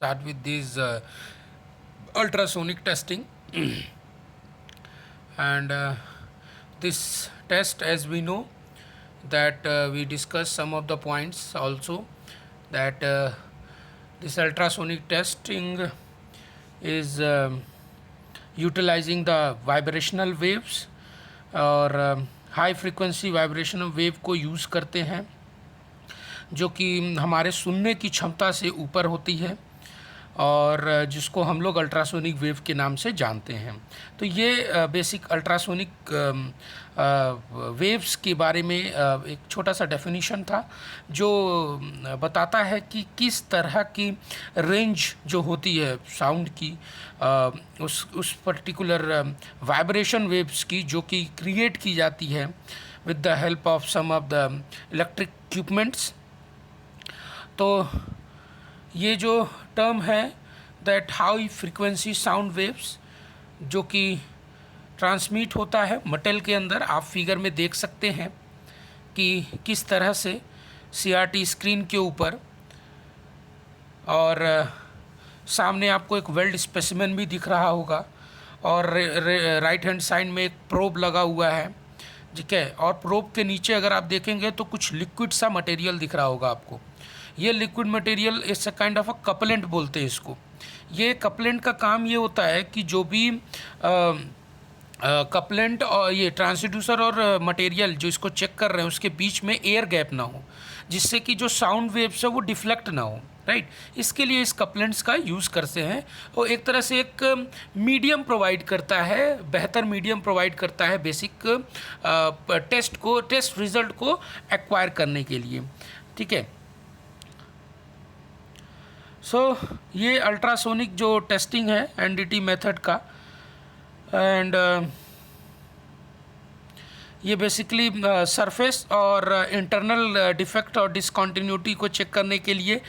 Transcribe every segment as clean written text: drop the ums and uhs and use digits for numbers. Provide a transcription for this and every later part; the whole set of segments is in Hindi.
start with this ultrasonic testing. And this test, as we know, that we discussed some of the points also, that this ultrasonic testing is utilizing the vibrational waves और हाई फ्रीक्वेंसी वाइब्रेशनल वेव को यूज़ करते हैं, जो कि हमारे सुनने की क्षमता से ऊपर होती है और जिसको हम लोग अल्ट्रासोनिक वेव के नाम से जानते हैं। तो ये बेसिक अल्ट्रासोनिक वेव्स के बारे में एक छोटा सा डेफिनेशन था, जो बताता है कि किस तरह की रेंज जो होती है साउंड की, उस पर्टिकुलर वाइब्रेशन वेव्स की, जो कि क्रिएट की जाती है with the help of some of the electric equipments. तो ये जो टर्म है that high frequency sound waves, जो कि ट्रांसमिट होता है मटेल के अंदर, आप फिगर में देख सकते हैं कि किस तरह से सीआरटी स्क्रीन के ऊपर, और सामने आपको एक वेल्ड स्पेसिमेन भी दिख रहा होगा, और राइट हैंड साइड में एक प्रोब लगा हुआ है, ठीक है। और प्रोब के नीचे अगर आप देखेंगे तो कुछ लिक्विड सा मटेरियल दिख रहा होगा आपको। ये liquid material it's a kind of a couplant बोलते हैं इसको। ये कपलेंट का काम ये होता है कि जो भी कपलेंट और ये ट्रांसड्यूसर और मटेरियल जो इसको चेक कर रहे हैं उसके बीच में एयर गैप ना हो, जिससे कि जो साउंड वेव्स है वो डिफ्लेक्ट ना हो, राइट। इसके लिए इस कपलेंट्स का यूज़ करते हैं, और एक तरह से एक मीडियम प्रोवाइड करता है, बेहतर मीडियम प्रोवाइड करता है बेसिक टेस्ट रिजल्ट को एक्वायर करने के लिए, ठीक है। सो ये अल्ट्रासोनिक जो टेस्टिंग है एनडीटी मेथड का, एंड ये बेसिकली सरफेस और इंटरनल डिफेक्ट और डिसकॉन्टिन्यूटी को चेक करने के लिए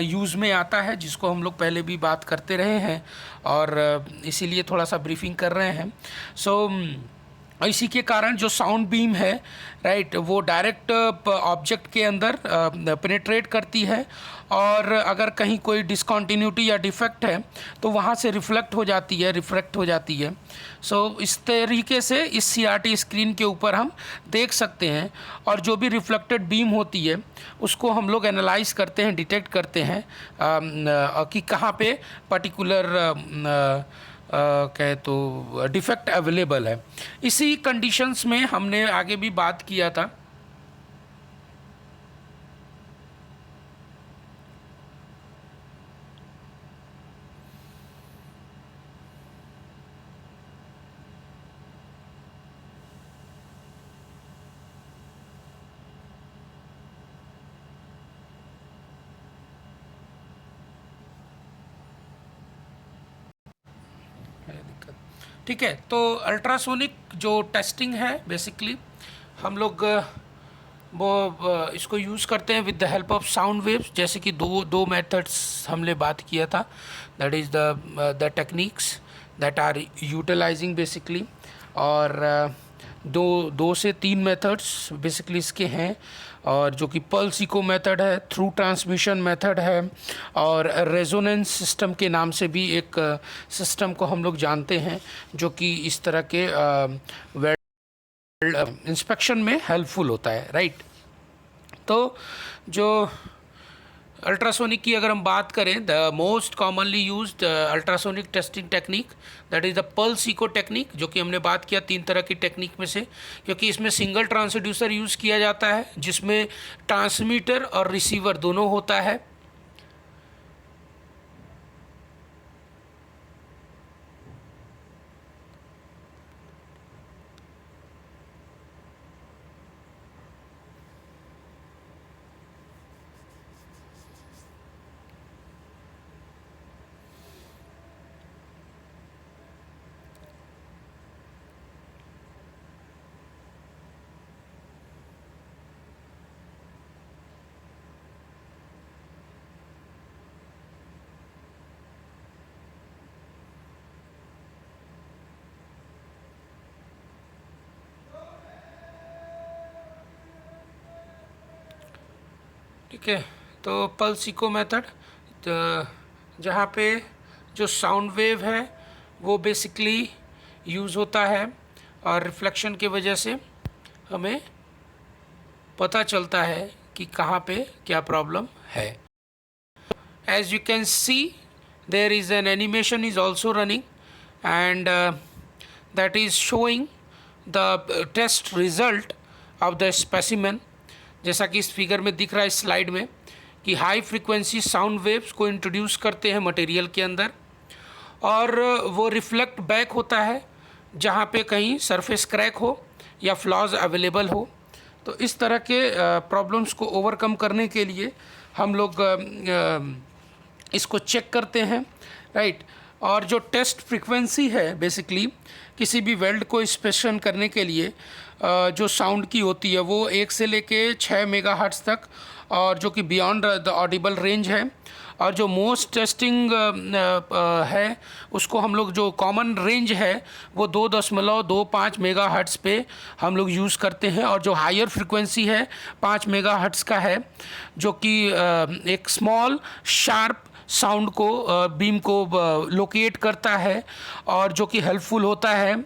यूज़ में आता है, जिसको हम लोग पहले भी बात करते रहे हैं और इसीलिए थोड़ा सा ब्रीफिंग कर रहे हैं। सो इसी के कारण जो साउंड बीम है, राइट, वो डायरेक्ट ऑब्जेक्ट के अंदर पेनिट्रेट करती है, और अगर कहीं कोई डिसकॉन्टिन्यूटी या डिफेक्ट है तो वहाँ से रिफ्लेक्ट हो जाती है। सो इस तरीके से इस सीआरटी स्क्रीन के ऊपर हम देख सकते हैं, और जो भी रिफ्लेक्टेड बीम होती है उसको हम लोग एनालाइज करते हैं, डिटेक्ट करते हैं कि कहाँ पे पर्टिकुलर कहे तो डिफेक्ट अवेलेबल है। इसी कंडीशंस में हमने आगे भी बात किया था ठीक है। तो अल्ट्रासोनिक जो टेस्टिंग है बेसिकली हम लोग वो इसको यूज़ करते हैं with the help of sound waves, जैसे कि दो मेथड्स हमने बात किया था, that is the techniques that are utilising basically, और दो से तीन मेथड्स बेसिकली इसके हैं, और जो कि पल्स इको मेथड है, थ्रू ट्रांसमिशन मेथड है, और रेजोनेंस सिस्टम के नाम से भी एक सिस्टम को हम लोग जानते हैं, जो कि इस तरह के इंस्पेक्शन में हेल्पफुल होता है, राइट। तो जो अल्ट्रासोनिक की अगर हम बात करें, the most commonly used ultrasonic testing technique that is the pulse eco technique, जो कि हमने बात किया तीन तरह की टेक्निक में से, क्योंकि इसमें सिंगल ट्रांसड्यूसर यूज़ किया जाता है, जिसमें ट्रांसमीटर और रिसीवर दोनों होता है। ठीक है। तो पल्स इको मेथड, जहाँ पे जो साउंड वेव है वो बेसिकली यूज़ होता है और रिफ्लेक्शन की वजह से हमें पता चलता है कि कहाँ पे क्या प्रॉब्लम है. As you can see, there is an animation is also running, and that is showing the test result of the specimen. जैसा कि इस फिगर में दिख रहा है, इस स्लाइड में, कि हाई फ्रीक्वेंसी साउंड वेव्स को इंट्रोड्यूस करते हैं मटेरियल के अंदर और वो रिफ्लेक्ट बैक होता है जहाँ पे कहीं सरफेस क्रैक हो या फ्लॉज अवेलेबल हो. तो इस तरह के प्रॉब्लम्स को ओवरकम करने के लिए हम लोग इसको चेक करते हैं, राइट. और जो टेस्ट फ्रीक्वेंसी है बेसिकली किसी भी वेल्ड को इंस्पेक्शन करने के लिए जो साउंड की होती है वो 1 से लेके 6 मेगाहर्ट्ज़ तक, और जो कि बियॉन्ड द ऑडिबल रेंज है. और जो मोस्ट टेस्टिंग है उसको हम लोग, जो कॉमन रेंज है वो 2.25 मेगाहर्ट्ज़ पे हम लोग यूज़ करते हैं. और जो हायर फ्रीक्वेंसी है 5 मेगाहर्ट्ज़ का है, जो कि एक स्मॉल शार्प साउंड को, बीम को लोकेट करता है और जो कि हेल्पफुल होता है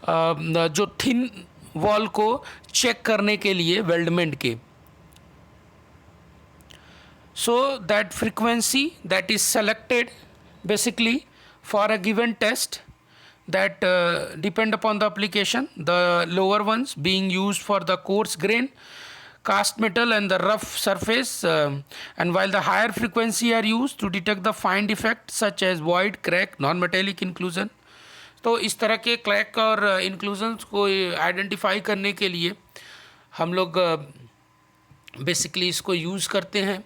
जो थिन वॉल को चेक करने के लिए वेल्डमेंट के. So that frequency that is selected basically for a given test that depend upon the application, the lower ones being used for the coarse grain, cast metal and the rough surface, and while the higher frequency are used to detect the fine defects such as void, crack, non-metallic inclusion. तो इस तरह के क्रैक और इंक्लूजन्स को आइडेंटिफाई करने के लिए हम लोग बेसिकली इसको यूज़ करते हैं.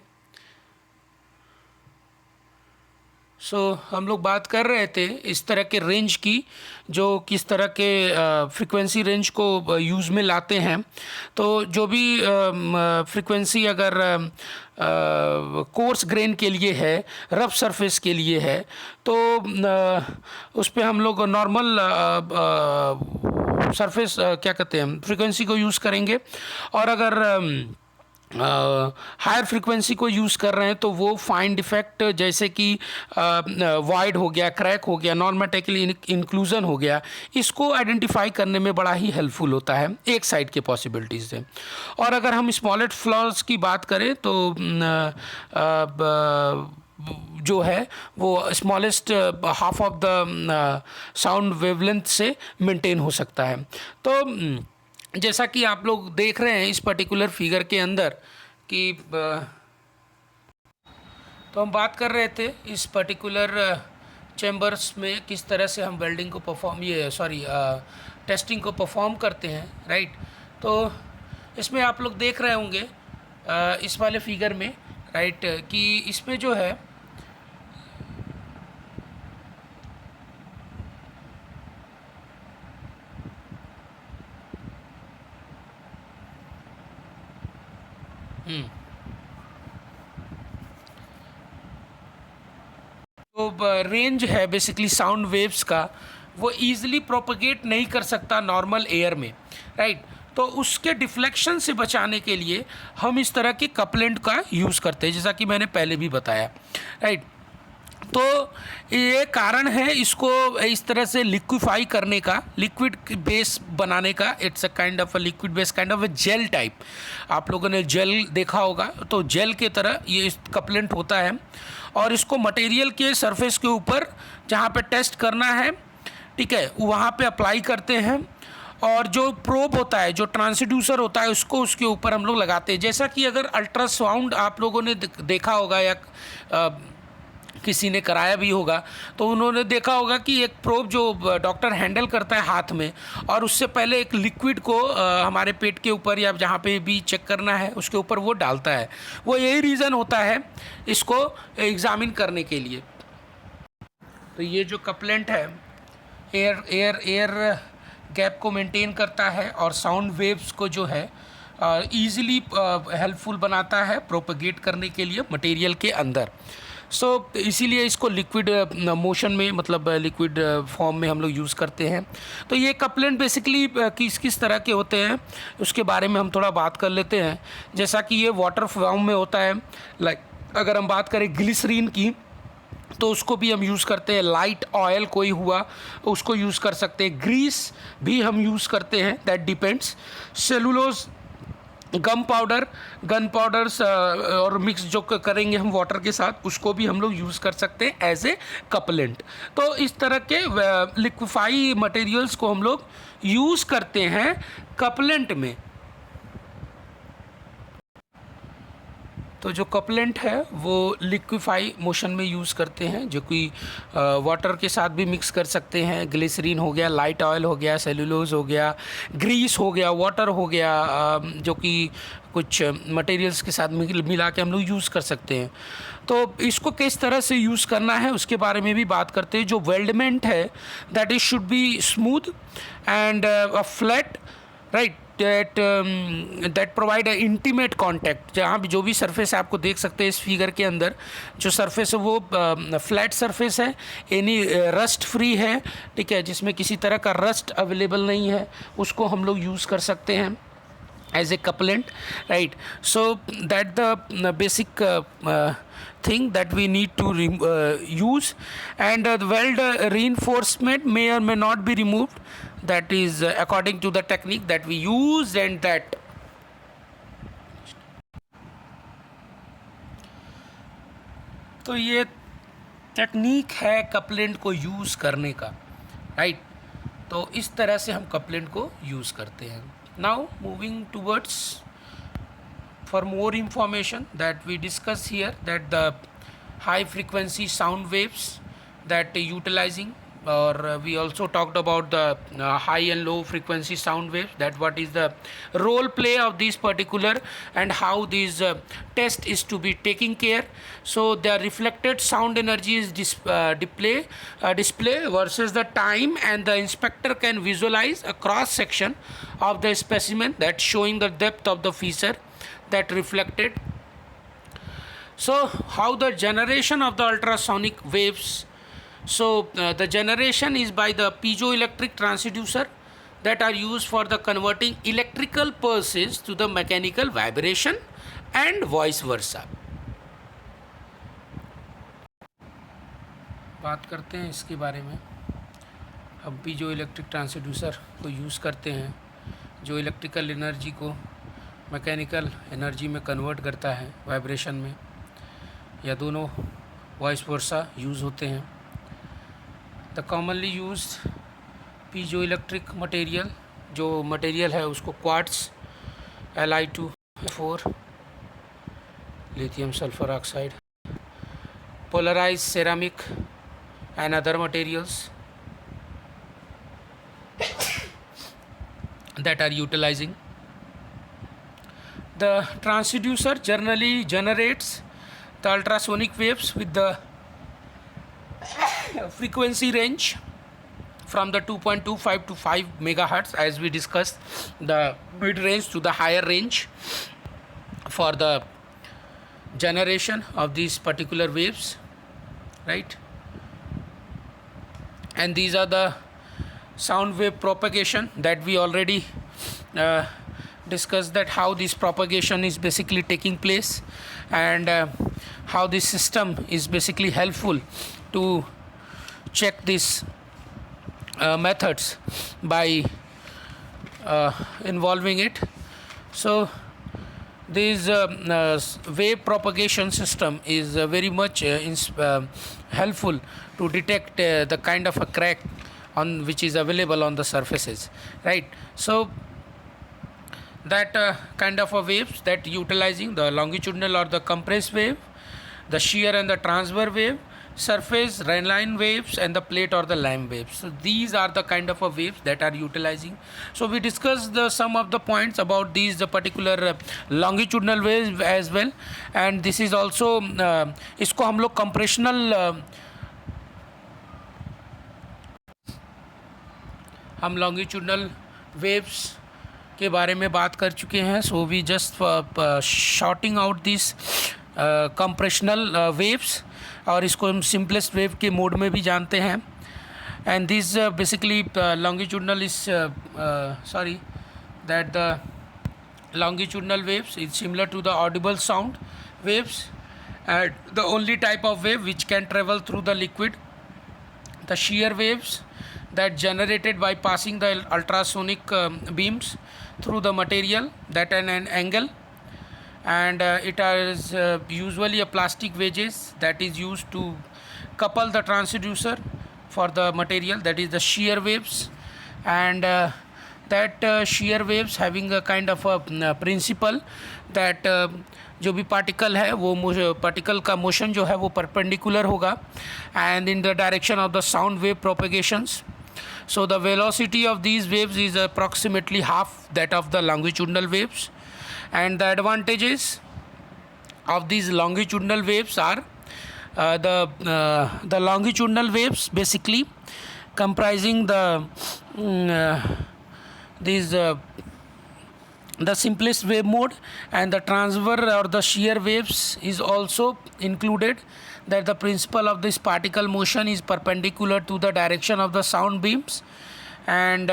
हम लोग बात कर रहे थे इस तरह के रेंज की, जो किस तरह के फ्रीक्वेंसी रेंज को यूज़ में लाते हैं. तो जो भी फ्रीक्वेंसी अगर कोर्स ग्रेन के लिए है, रफ सरफेस के लिए है, तो उस पर हम लोग नॉर्मल सरफेस क्या कहते हैं फ्रीक्वेंसी को यूज़ करेंगे. और अगर हायर फ्रीक्वेंसी को यूज़ कर रहे हैं तो वो फाइन डिफेक्ट जैसे कि वाइड हो गया, क्रैक हो गया, नॉन मेटेरियल इंक्लूजन हो गया, इसको आइडेंटिफाई करने में बड़ा ही हेल्पफुल होता है एक साइड के पॉसिबिलिटीज़ से. और अगर हम स्मॉलेस्ट फ्लॉज की बात करें तो जो है वो smallest half of the sound wavelength से मेंटेन हो सकता है. तो जैसा कि आप लोग देख रहे हैं इस पर्टिकुलर फिगर के अंदर कि तो हम बात कर रहे थे इस पर्टिकुलर चैम्बर्स में किस तरह से हम वेल्डिंग को टेस्टिंग को परफॉर्म करते हैं, राइट. तो इसमें आप लोग देख रहे होंगे इस वाले फिगर में, राइट, कि इसमें जो है तो रेंज है बेसिकली साउंड वेव्स का, वो ईजिली प्रोपगेट नहीं कर सकता नॉर्मल एयर में, राइट. तो उसके डिफ्लेक्शन से बचाने के लिए हम इस तरह के कपलेंट का यूज़ करते हैं, जैसा कि मैंने पहले भी बताया, राइट. तो ये कारण है इसको इस तरह से लिक्विफाई करने का, लिक्विड बेस बनाने का. It's a kind of a liquid base, kind of a gel type. आप लोगों ने जेल देखा होगा, तो जेल के तरह ये कपलेंट होता है और इसको मटेरियल के सरफेस के ऊपर जहाँ पे टेस्ट करना है, ठीक है, वहाँ पे अप्लाई करते हैं. और जो प्रोब होता है, जो ट्रांसड्यूसर होता है, उसको उसके ऊपर हम लोग लगाते हैं. जैसा कि अगर अल्ट्रासाउंड आप लोगों ने देखा होगा या किसी ने कराया भी होगा, तो उन्होंने देखा होगा कि एक प्रोब जो डॉक्टर हैंडल करता है हाथ में, और उससे पहले एक लिक्विड को हमारे पेट के ऊपर या जहाँ पे भी चेक करना है उसके ऊपर वो डालता है. वो यही रीज़न होता है इसको एग्ज़ामिन करने के लिए. तो ये जो कपलेंट है एयर गैप को मेंटेन करता है और साउंड वेव्स को जो है ईज़िली हेल्पफुल बनाता है प्रोपगेट करने के लिए मटेरियल के अंदर. इसीलिए इसको लिक्विड मोशन में, मतलब लिक्विड फॉर्म में हम लोग यूज़ करते हैं. तो ये कपलेंट बेसिकली किस तरह के होते हैं उसके बारे में हम थोड़ा बात कर लेते हैं. जैसा कि ये वाटर फॉर्म में होता है, लाइक अगर हम बात करें ग्लिसरीन की, तो उसको भी हम यूज़ करते हैं। लाइट ऑयल कोई हुआ उसको यूज़ कर सकते हैं। ग्रीस भी हम यूज़ करते हैं, that depends. Cellulose, gun powders और मिक्स जो करेंगे हम वाटर के साथ, उसको भी हम लोग यूज़ कर सकते हैं एज ए कपलेंट। तो इस तरह के लिक्विफाई मटेरियल्स को हम लोग यूज़ करते हैं कपलेंट में। तो जो कपलेंट है वो लिक्विफाई मोशन में यूज़ करते हैं, जो कि वाटर के साथ भी मिक्स कर सकते हैं। ग्लिसरीन हो गया, लाइट ऑयल हो गया, सेलुलोज हो गया, ग्रीस हो गया, वाटर हो गया, जो कि कुछ मटेरियल्स के साथ मिला के हम लोग यूज़ कर सकते हैं। तो इसको किस तरह से यूज़ करना है उसके बारे में भी बात करते हैं। जो वेल्डमेंट है that is should be smooth and flat, right, that provide a intimate contact. जहाँ भी जो भी सरफेस आपको देख सकते हैं इस फिगर के अंदर, जो सरफेस है वो फ्लैट सरफेस है, एनी रस्ट फ्री है, ठीक है, जिसमें किसी तरह का रस्ट अवेलेबल नहीं है, उसको हम लोग यूज़ कर सकते हैं as a couplant, right? So that the basic thing that we need to use, and the weld reinforcement may or may not be removed. That is according to the technique that we use, and that तो ये टेक्निक है कपलेंट को यूज़ करने का, राइट? तो इस तरह से हम कपलेंट को यूज़ करते हैं। Now moving towards, for more information that we discuss here, that the high frequency sound waves that utilizing, or we also talked about the high and low frequency sound waves, that what is the role play of this particular and how this test is to be taking care. So the reflected sound energy is display versus the time, and the inspector can visualize a cross section of the specimen that showing the depth of the fissure that reflected. So how the generation of the ultrasonic waves. So the generation is by the piezoelectric transducer that are used for the converting electrical pulses to the mechanical vibration and vice versa. बात करते हैं इसके बारे में। हम पीजो इलेक्ट्रिक ट्रांसड्यूसर को यूज़ करते हैं, जो इलेक्ट्रिकल एनर्जी को मैकेनिकल एनर्जी में कन्वर्ट करता है, वाइब्रेशन में, या दोनों वाइस वर्सा यूज़ होते हैं। The commonly used piezo electric material, जो मटेरियल है उसको quartz, Li2O4, lithium sulfur oxide, polarized ceramic and other materials that are utilizing. The transducer generally generates the ultrasonic waves with the frequency range from the 2.25 to 5 megahertz, as we discussed, the mid range to the higher range for the generation of these particular waves, right? And these are the sound wave propagation that we already discussed, that how this propagation is basically taking place, and how this system is basically helpful to check these methods by involving it. So this wave propagation system is very much helpful to detect the kind of a crack on which is available on the surfaces, right? So that kind of a waves that utilizing the longitudinal or the compressed wave, the shear and the transverse wave, surface line waves, and the plate or the lime waves. So these are the kind of a waves that are utilizing. So we discussed some of the points about these the particular longitudinal waves as well, and this is also इसको हम लोग compressional हम longitudinal waves के बारे में बात कर चुके हैं. So we just shorting out these compressional waves, और इसको हम सिंपलेस्ट वेव के मोड में भी जानते हैं. And this basically longitudinal is that the longitudinal waves is similar to the audible sound waves, The only type of wave which can travel through the liquid, the shear waves that generated by passing the ultrasonic beams through the material that at an angle, and it is usually a plastic wedges that is used to couple the transducer for the material, that is the shear waves. And that shear waves having a kind of a principle that जो भी पार्टिकल है वो पार्टिकल का मोशन जो है वो परपेंडिकुलर होगा and in the direction of the sound wave propagations. So the velocity of these waves is approximately half that of the longitudinal waves, and the advantages of these longitudinal waves are the longitudinal waves basically comprising the simplest wave mode, and the transverse or the shear waves is also included, that the principle of this particle motion is perpendicular to the direction of the sound beams, and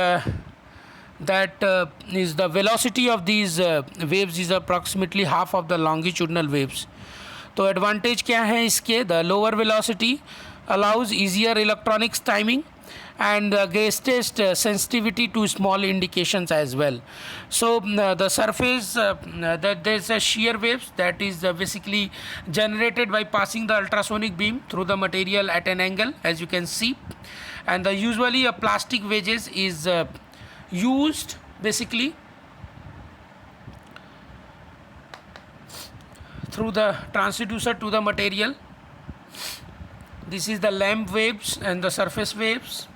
that is the velocity of these waves is approximately half of the longitudinal waves. तो एडवांटेज क्या है इसके? The lower velocity allows easier electronics timing and greatest sensitivity to small indications as well. So the surface that there's a shear waves that is basically generated by passing the ultrasonic beam through the material at an angle, as you can see, and usually a plastic wedges is used basically through the transducer to the material. This is the lamp waves and the surface waves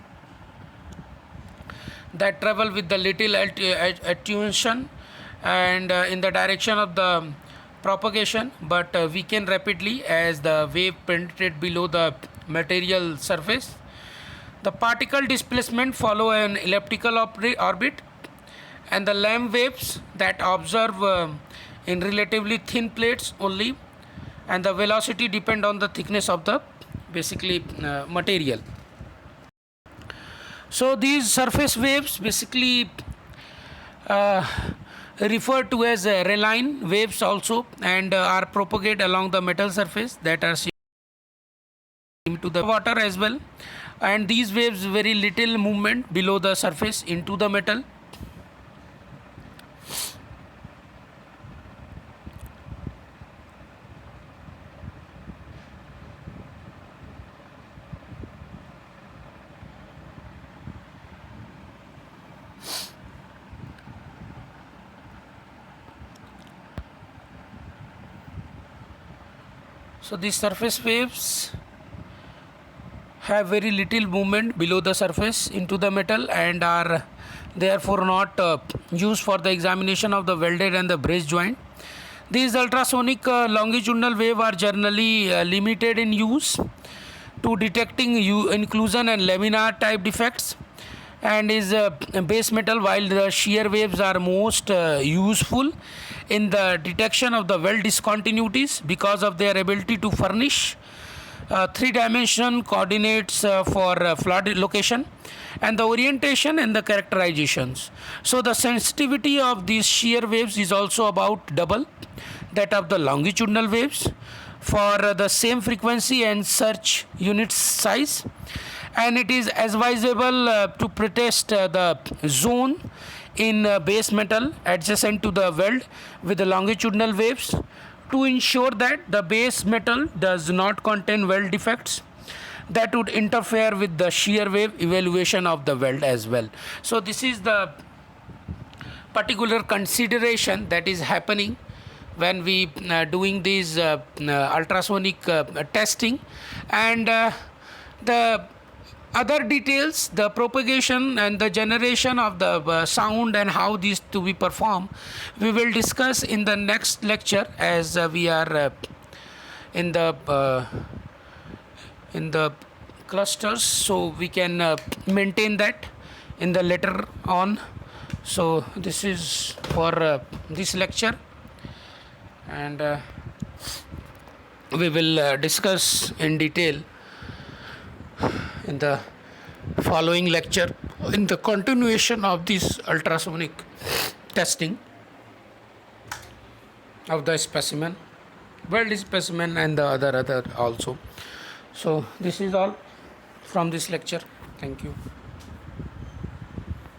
that travel with the little attenuation and in the direction of the propagation, but weaken rapidly as the wave penetrate below the material surface. The particle displacement follow an elliptical orbit, and the lamp waves that observe in relatively thin plates only, and the velocity depend on the thickness of the basically material. So these surface waves basically referred to as Rayleigh waves also, and are propagated along the metal surface that are seen to the water as well, and these waves very little movement below the surface into the metal. So these surface waves have very little movement below the surface into the metal, and are therefore not used for the examination of the welded and the brace joint. These ultrasonic longitudinal wave are generally limited in use to detecting inclusion and laminar type defects, and is base metal, while the shear waves are most useful in the detection of the weld discontinuities because of their ability to furnish three-dimensional coordinates for flood location and the orientation and the characterizations. So the sensitivity of these shear waves is also about double that of the longitudinal waves for the same frequency and search unit size, and it is advisable to pretest the zone in base metal adjacent to the weld with the longitudinal waves to ensure that the base metal does not contain weld defects that would interfere with the shear wave evaluation of the weld as well. So this is the particular consideration that is happening when we doing these ultrasonic testing, and the other details, the propagation and the generation of the sound and how these to be performed, we will discuss in the next lecture, as we are in the clusters, so we can maintain that in the later on. So this is for this lecture, and we will discuss in detail in the following lecture in the continuation of this ultrasonic testing of the specimen. world specimen and the other also. So this is all from this lecture. Thank you.